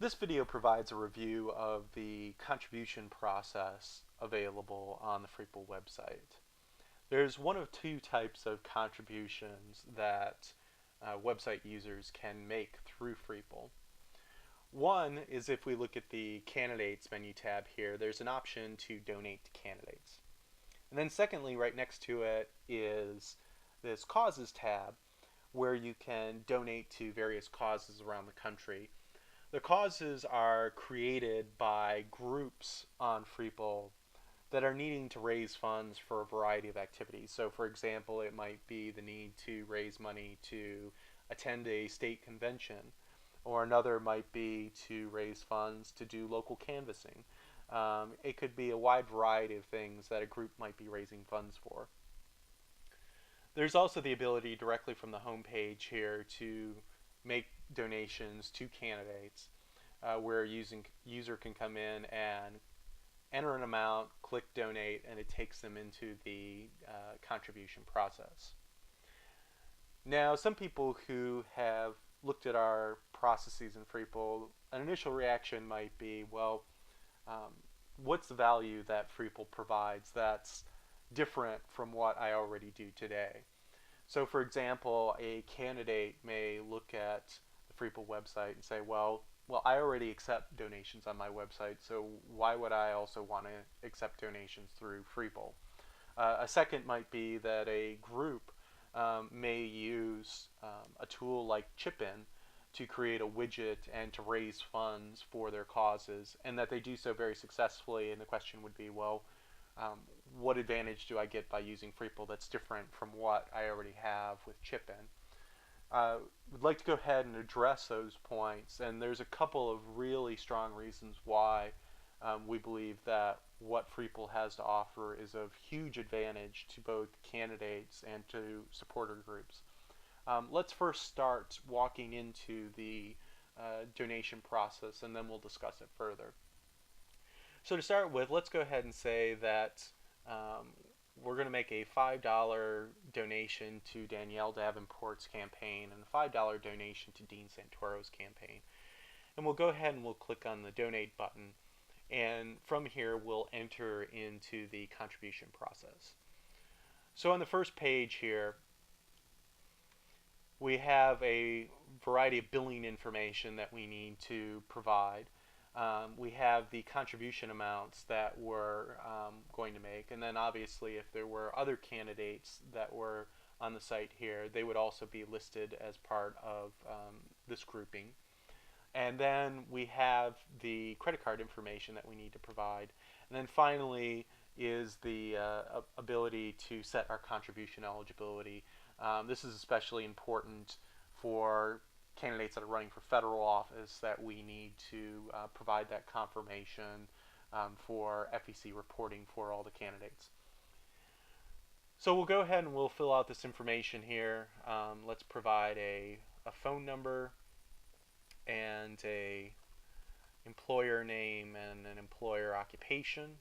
This video provides a review of the contribution process available on the Freepople website. There's one of two types of contributions that website users can make through Freepople. One is if we look at the candidates menu tab here, there's an option to donate to candidates. And then secondly, right next to it is this causes tab where you can donate to various causes around the country. The causes are created by groups on Freepople that are needing to raise funds for a variety of activities. So, for example, it might be the need to raise money to attend a state convention, or another might be to raise funds to do local canvassing. It could be a wide variety of things that a group might be raising funds for. There's also the ability directly from the home page here to make donations to candidates, where a user can come in and enter an amount, click donate, and it takes them into the contribution process. Now, some people who have looked at our processes in Freepople, an initial reaction might be, well, what's the value that Freepople provides that's different from what I already do today? So, for example, a candidate may look at the Freepople website and say, well, I already accept donations on my website, so why would I also want to accept donations through Freepople? A second might be that a group may use a tool like Chip-In to create a widget and to raise funds for their causes, and that they do so very successfully. And the question would be, well, what advantage do I get by using Freepople that's different from what I already have with Chip-In? Would like to go ahead and address those points, and there's a couple of really strong reasons why we believe that what Freepople has to offer is of huge advantage to both candidates and to supporter groups. Let's first start walking into the donation process, and then we'll discuss it further. So to start with, let's go ahead and say that we're going to make a $5 donation to Danielle Davenport's campaign and a $5 donation to Dean Santoro's campaign. And we'll go ahead and we'll click on the donate button. And from here, we'll enter into the contribution process. So on the first page here, we have a variety of billing information that we need to provide. We have the contribution amounts that we're going to make, and then obviously if there were other candidates that were on the site here, they would also be listed as part of this grouping. And then we have the credit card information that we need to provide. And then finally is the ability to set our contribution eligibility. This is especially important for candidates that are running for federal office, that we need to provide that confirmation for FEC reporting for all the candidates. So we'll go ahead and we'll fill out this information here. Let's provide a phone number and a employer name and an employer occupation.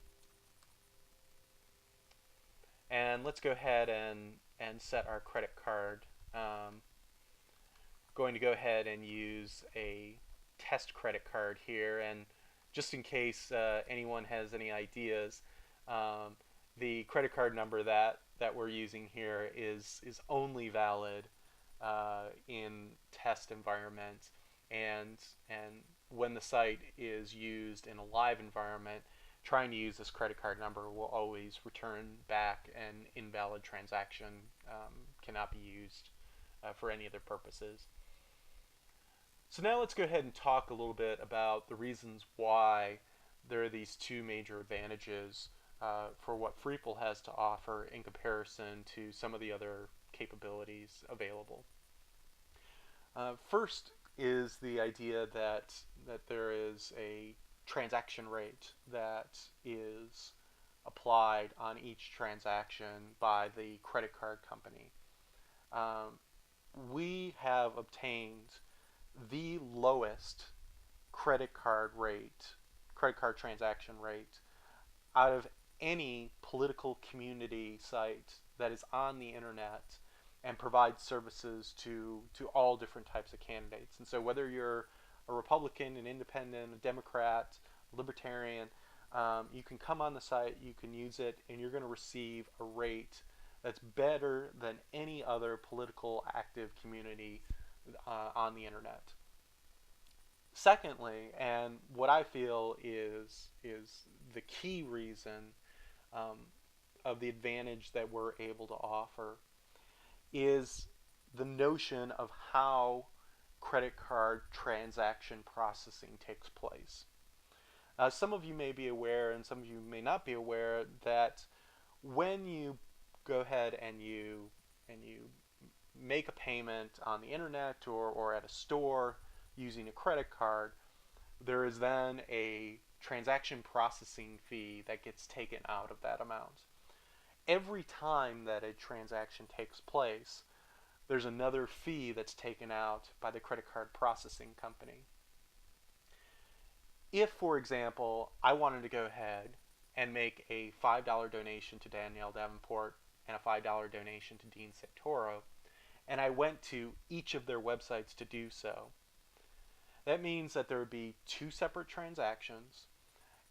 And let's go ahead and set our credit card. Going to go ahead and use a test credit card here, and just in case anyone has any ideas, the credit card number that we're using here is only valid in test environment, and when the site is used in a live environment, trying to use this credit card number will always return back an invalid transaction, cannot be used for any other purposes. So now let's go ahead and talk a little bit about the reasons why there are these two major advantages for what Freepople has to offer in comparison to some of the other capabilities available. First is the idea that there is a transaction rate that is applied on each transaction by the credit card company. We have obtained the lowest credit card transaction rate out of any political community site that is on the internet and provides services to all different types of candidates. And so whether you're a Republican, an Independent, a Democrat, a Libertarian, you can come on the site, you can use it, and you're going to receive a rate that's better than any other political active community on the internet. Secondly, and what I feel is the key reason um, of the advantage that we're able to offer is the notion of how credit card transaction processing takes place. Some of you may be aware, and some of you may not be aware, that when you go ahead and you make a payment on the internet or at a store using a credit card, there is then a transaction processing fee that gets taken out of that amount. Every time that a transaction takes place, there's another fee that's taken out by the credit card processing company. If, for example, I wanted to go ahead and make a $5 donation to Danielle Davenport and a $5 donation to Dean Santoro, and I went to each of their websites to do so, that means that there would be two separate transactions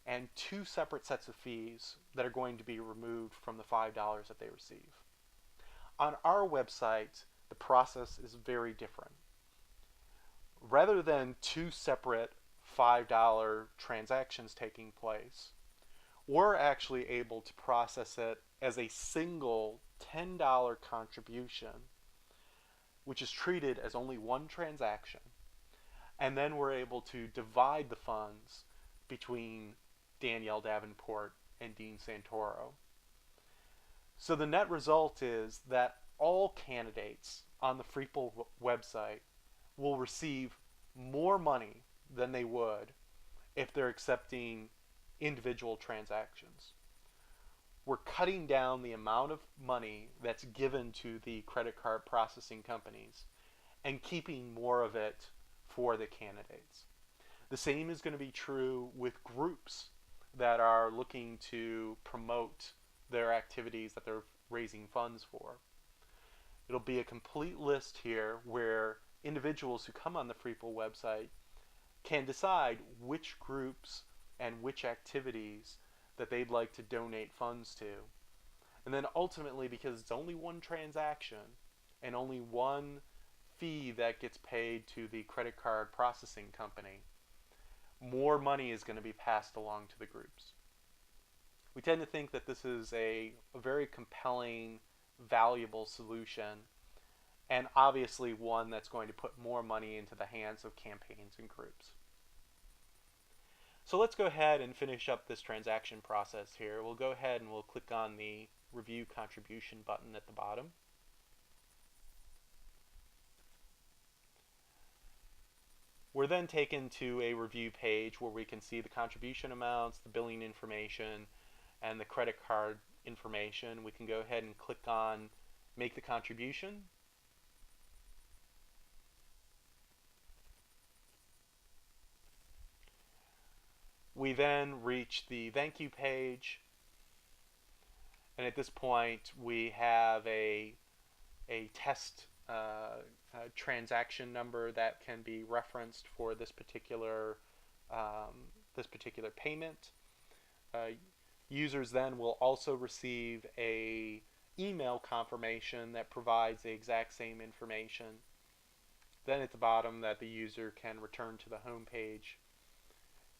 and two separate sets of fees that are going to be removed from the $5 that they receive. On our website, the process is very different. Rather than two separate $5 transactions taking place, we're actually able to process it as a single $10 contribution, which is treated as only one transaction. And then we're able to divide the funds between Danielle Davenport and Dean Santoro. So the net result is that all candidates on the Freepool website will receive more money than they would if they're accepting individual transactions. We're cutting down the amount of money that's given to the credit card processing companies and keeping more of it for the candidates. The same is going to be true with groups that are looking to promote their activities that they're raising funds for. It'll be a complete list here where individuals who come on the Freepool website can decide which groups and which activities that they'd like to donate funds to. And then ultimately, because it's only one transaction and only one fee that gets paid to the credit card processing company, more money is going to be passed along to the groups. We tend to think that this is a very compelling, valuable solution, and obviously one that's going to put more money into the hands of campaigns and groups. So let's go ahead and finish up this transaction process here. We'll go ahead and we'll click on the Review Contribution button at the bottom. We're then taken to a review page where we can see the contribution amounts, the billing information, and the credit card information. We can go ahead and click on Make the Contribution. We then reach the thank you page, and at this point we have a test transaction number that can be referenced for this particular payment. Users then will also receive a email confirmation that provides the exact same information. Then at the bottom that the user can return to the home page.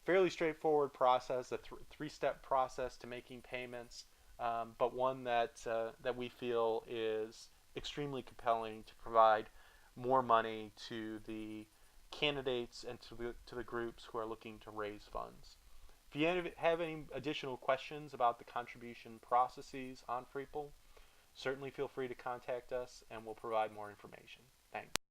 Fairly straightforward process, a three-step process to making payments, but one that we feel is extremely compelling to provide more money to the candidates and to the groups who are looking to raise funds. If you have any additional questions about the contribution processes on Freepool, certainly feel free to contact us and we'll provide more information. Thanks.